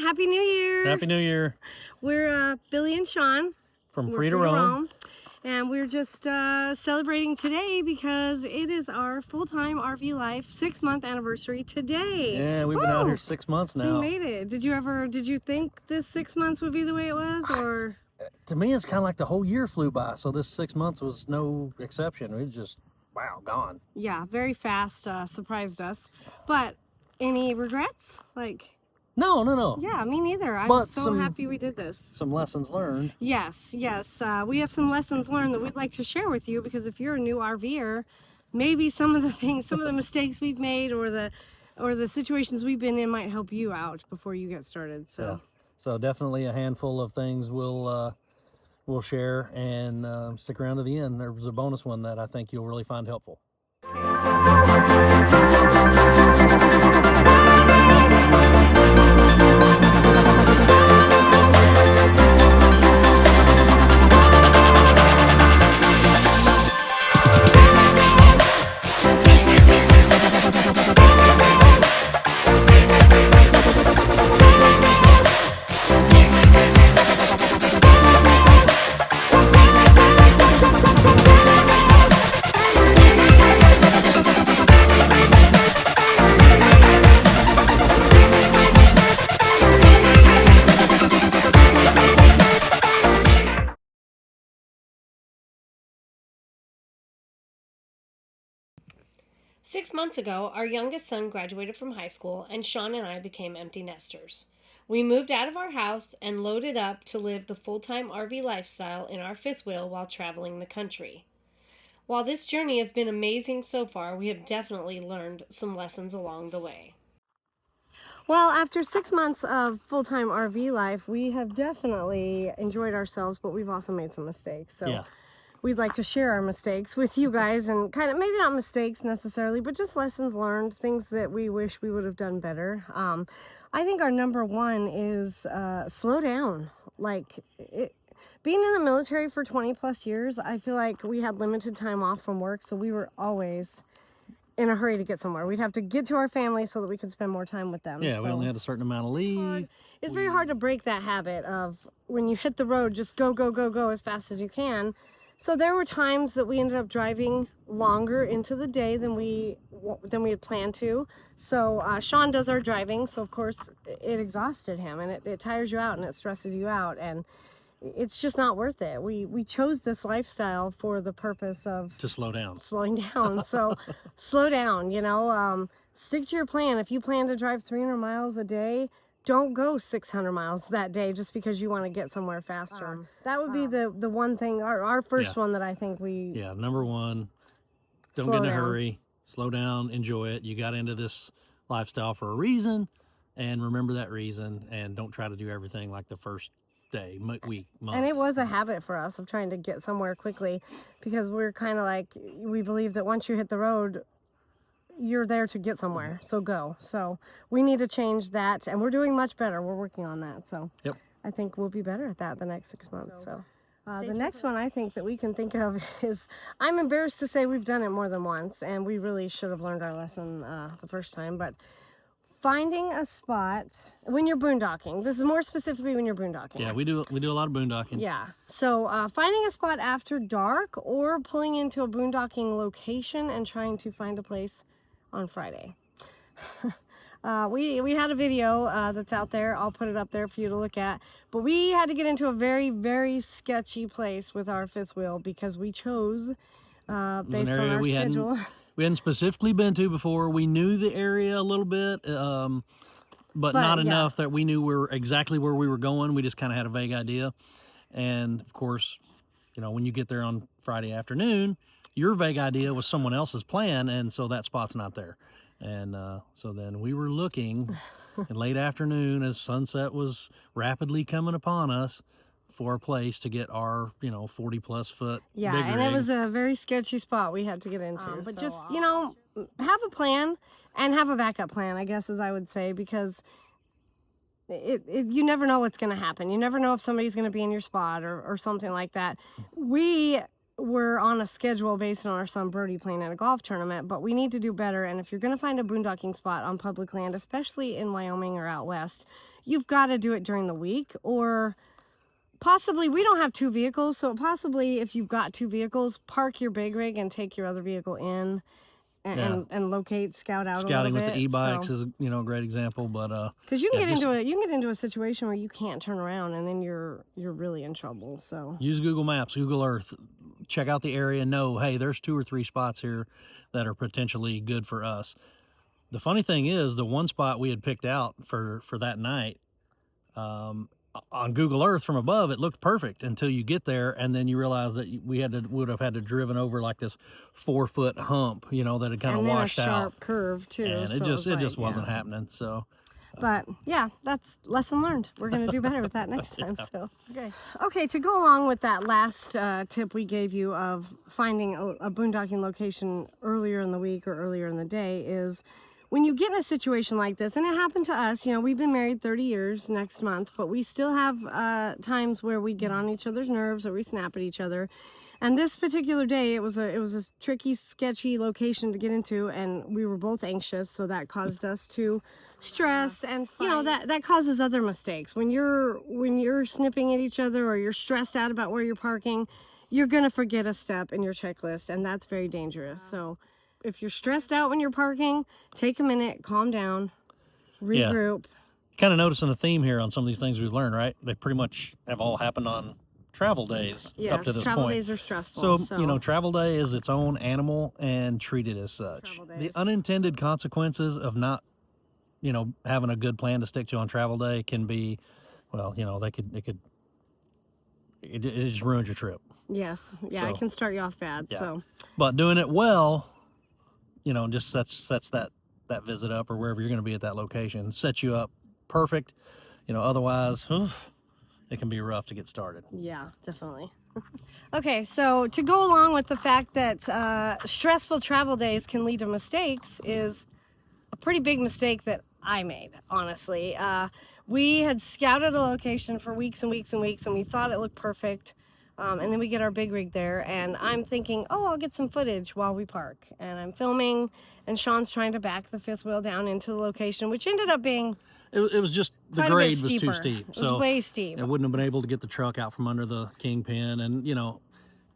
Happy New Year! Happy New Year! We're Billy and Sean from Free2Roam, and we're just celebrating today because it is our full-time RV life 6-month anniversary today. Yeah, we've been out here 6 months now. We made it. Did you think this 6 months would be the way it was, or? To me, it's kind of like the whole year flew by, so this 6 months was no exception. It just, wow, gone. Yeah, very fast, surprised us. But any regrets? No. Yeah, me neither. I'm so happy we did this. Some lessons learned. Yes. We have some lessons learned that we'd like to share with you, because if you're a new RVer, maybe some of the mistakes we've made or the situations we've been in might help you out before you get started. So, yeah. So definitely a handful of things we'll share, and stick around to the end. There was a bonus one that I think you'll really find helpful. Six months ago, our youngest son graduated from high school, and Sean and I became empty nesters. We moved out of our house and loaded up to live the full-time RV lifestyle in our fifth wheel while traveling the country. While this journey has been amazing so far, we have definitely learned some lessons along the way. Well, after 6 months of full-time RV life, we have definitely enjoyed ourselves, but we've also made some mistakes. So. Yeah. We'd like to share our mistakes with you guys, and kind of, maybe not mistakes necessarily, but just lessons learned, things that we wish we would have done better. I think our number one is slow down. Being in the military for 20 plus years, I feel like we had limited time off from work, so we were always in a hurry to get somewhere. We'd have to get to our family so that we could spend more time with them. Yeah, we only had a certain amount of leave. It's very hard to break that habit of, when you hit the road, just go, go, go, go as fast as you can. So there were times that we ended up driving longer into the day than we had planned to. So Sean does our driving, so of course it exhausted him, and it tires you out and it stresses you out, and it's just not worth it. We chose this lifestyle for the purpose of slowing down. So slow down, stick to your plan. If you plan to drive 300 miles a day, don't go 600 miles that day just because you want to get somewhere faster. That would be the one thing, our first one that I think we... Yeah, number one, don't get in a hurry. Slow down, enjoy it. You got into this lifestyle for a reason, and remember that reason, and don't try to do everything like the first day, week, month. And it was a habit for us of trying to get somewhere quickly, because we're kind of like, we believe that once you hit the road, you're there to get somewhere, so go. So we need to change that, and we're doing much better. We're working on that, so yep. I think we'll be better at that the next 6 months. So the next one I think that we can think of is, I'm embarrassed to say we've done it more than once, and we really should have learned our lesson the first time, but finding a spot when you're boondocking. This is more specifically when you're boondocking. Yeah, we do a lot of boondocking. Yeah, so finding a spot after dark, or pulling into a boondocking location and trying to find a place on Friday. We had a video that's out there. I'll put it up there for you to look at. But we had to get into a very, very sketchy place with our fifth wheel, because we chose based on our schedule. We hadn't specifically been to before. We knew the area a little bit, but not enough that we knew exactly where we were going. We just kind of had a vague idea. And of course, when you get there on Friday afternoon, your vague idea was someone else's plan, and so that spot's not there. And so then we were looking in late afternoon as sunset was rapidly coming upon us for a place to get our 40 plus foot big rig. It was a very sketchy spot we had to get into. But so, just have a plan, and have a backup plan, I guess, as I would say, because you never know what's going to happen. You never know if somebody's going to be in your spot or something like that. We we're on a schedule based on our son Brody playing at a golf tournament, but we need to do better. And if you're going to find a boondocking spot on public land, especially in Wyoming or out west, you've got to do it during the week, or possibly, we don't have 2 vehicles, so possibly if you've got 2 vehicles, park your big rig and take your other vehicle in and locate, scout out Scouting a little bit. with the e-bikes is, you know, a great example, but because you can get into a situation where you can't turn around, and then you're really in trouble. So use Google Maps, Google Earth, check out the area, know, hey, there's 2 or 3 spots here that are potentially good for us. The funny thing is, the one spot we had picked out for that night, on Google Earth from above, it looked perfect until you get there, and then you realize that would have had to driven over like this 4-foot hump, you know, that had kind of washed out. And a sharp curve too. And it just wasn't happening. So, but yeah, that's lesson learned. We're gonna do better with that next time. So okay. To go along with that last tip we gave you of finding a boondocking location earlier in the week or earlier in the day is, when you get in a situation like this, and it happened to us, you know, we've been married 30 years next month, but we still have times where we get on each other's nerves or we snap at each other. And this particular day, it was a tricky, sketchy location to get into, and we were both anxious, so that caused us to stress and fight. You know, that causes other mistakes. When you're snipping at each other or you're stressed out about where you're parking, you're gonna forget a step in your checklist, and that's very dangerous. So if you're stressed out when you're parking, take a minute, calm down, regroup. Kind of noticing a theme here on some of these things we've learned, right? They pretty much have all happened on travel days up to this travel point. days are stressful. So, you know, travel day is its own animal and treat it as such. The unintended consequences of not, you know, having a good plan to stick to on travel day can be, well, you know, it just ruins your trip. Yes. Yeah, So, it can start you off bad. yeah. So, but doing it well, you know, just sets that visit up, or wherever you're going to be at that location, sets you up perfect. You know, otherwise, it can be rough to get started. yeah, definitely. Okay, so to go along with the fact that stressful travel days can lead to mistakes is a pretty big mistake that I made, honestly. We had scouted a location for weeks and weeks and weeks, and we thought it looked perfect. And then we get our big rig there, and I'm thinking, oh, I'll get some footage while we park. And I'm filming, and Sean's trying to back the 5th wheel down into the location, which ended up being... It was just, the grade was too steep. It was way steep. It wouldn't have been able to get the truck out from under the kingpin. And, you know,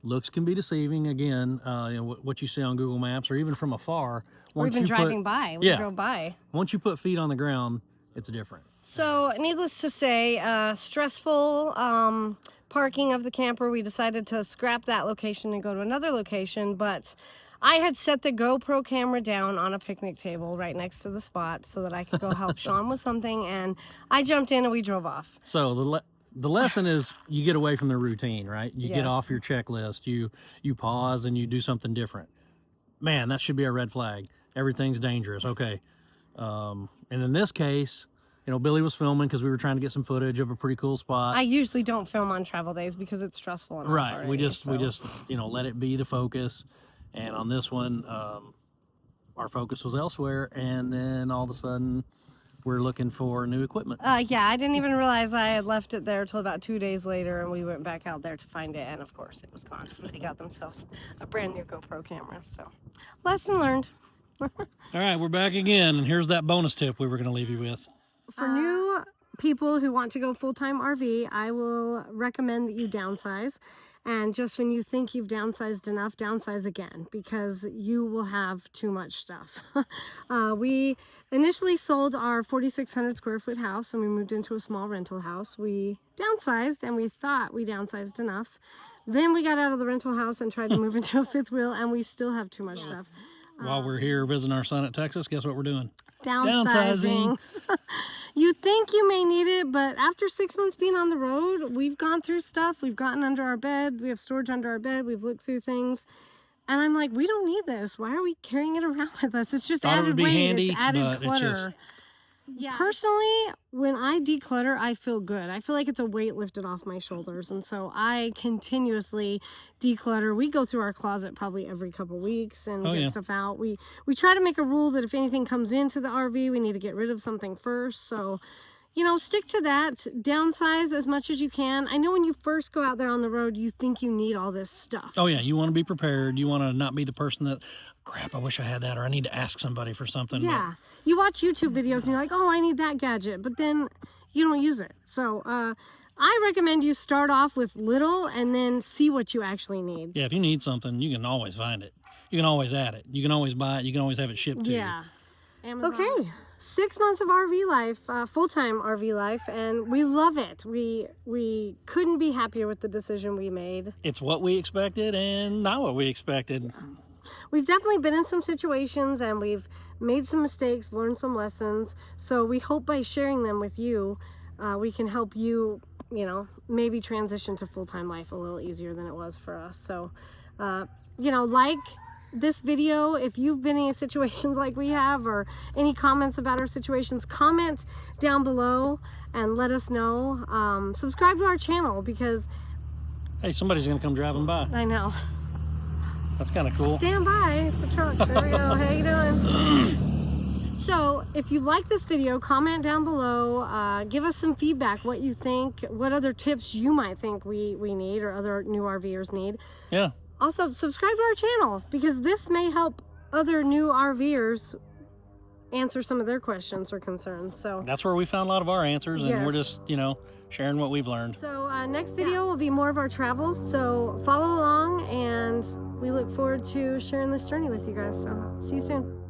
looks can be deceiving. Again, you know, what you see on Google Maps, or even from afar. Or even driving by. We drove by. Once you put feet on the ground, it's different. So, needless to say, stressful parking of the camper. We decided to scrap that location and go to another location, but I had set the GoPro camera down on a picnic table right next to the spot so that I could go help Sean with something, and I jumped in and we drove off. So the lesson is, you get away from the routine, right? You get Yes. off your checklist, you pause and you do something different. Man, that should be a red flag. Everything's dangerous. Okay. And in this case, you know, Billy was filming because we were trying to get some footage of a pretty cool spot. I usually don't film on travel days because it's stressful enough Right. already, We just, so. you know, let it be the focus. And on this one, our focus was elsewhere. And then all of a sudden, we're looking for new equipment. Yeah, I didn't even realize I had left it there till about 2 days later, and we went back out there to find it, and of course it was gone. Somebody got themselves a brand new GoPro camera, so lesson learned. All right, we're back again, and here's that bonus tip we were going to leave you with. For new people who want to go full-time RV, I will recommend that you downsize. And just when you think you've downsized enough, downsize again, because you will have too much stuff. We initially sold our 4,600 square foot house and we moved into a small rental house. We downsized and we thought we downsized enough. Then we got out of the rental house and tried to move into a 5th wheel, and we still have too much stuff. While we're here visiting our son at Texas, guess what we're doing? Downsizing. You think you may need it, but after 6 months being on the road, we've gone through stuff. We've gotten under our bed. We have storage under our bed. We've looked through things. And I'm like, we don't need this. Why are we carrying it around with us? It's just added weight. Handy, it's added clutter. It's just... Yeah. Personally, when I declutter, I feel good. I feel like it's a weight lifted off my shoulders. And so I continuously declutter. We go through our closet probably every couple weeks and get stuff out. We try to make a rule that if anything comes into the RV, we need to get rid of something first. So, you know, stick to that. Downsize as much as you can. I know when you first go out there on the road, you think you need all this stuff. Oh yeah, you want to be prepared. You want to not be the person that, crap, I wish I had that, or I need to ask somebody for something. Yeah. You watch YouTube videos and you're like, oh, I need that gadget, but then you don't use it. So I recommend you start off with little and then see what you actually need. Yeah, if you need something, you can always find it. You can always add it. You can always buy it. You can always have it shipped to you. Yeah. Okay, 6 months of RV life, full-time RV life, and we love it. We couldn't be happier with the decision we made. It's what we expected and not what we expected. We've definitely been in some situations and we've made some mistakes, learned some lessons. So we hope by sharing them with you, we can help you, you know, maybe transition to full-time life a little easier than it was for us. So, you know, like this video, if you've been in situations like we have, or any comments about our situations, comment down below and let us know. Subscribe to our channel because, hey, somebody's gonna come driving by. I know. That's kind of cool. Stand by, it's a truck. There we go. How you doing? So if you like this video, comment down below. Give us some feedback, what you think, what other tips you might think we need or other new RVers need. Yeah. Also, subscribe to our channel because this may help other new RVers answer some of their questions or concerns. So that's where we found a lot of our answers, and yes, we're just, you know, sharing what we've learned. So next video will be more of our travels. So follow along, and we look forward to sharing this journey with you guys. So see you soon.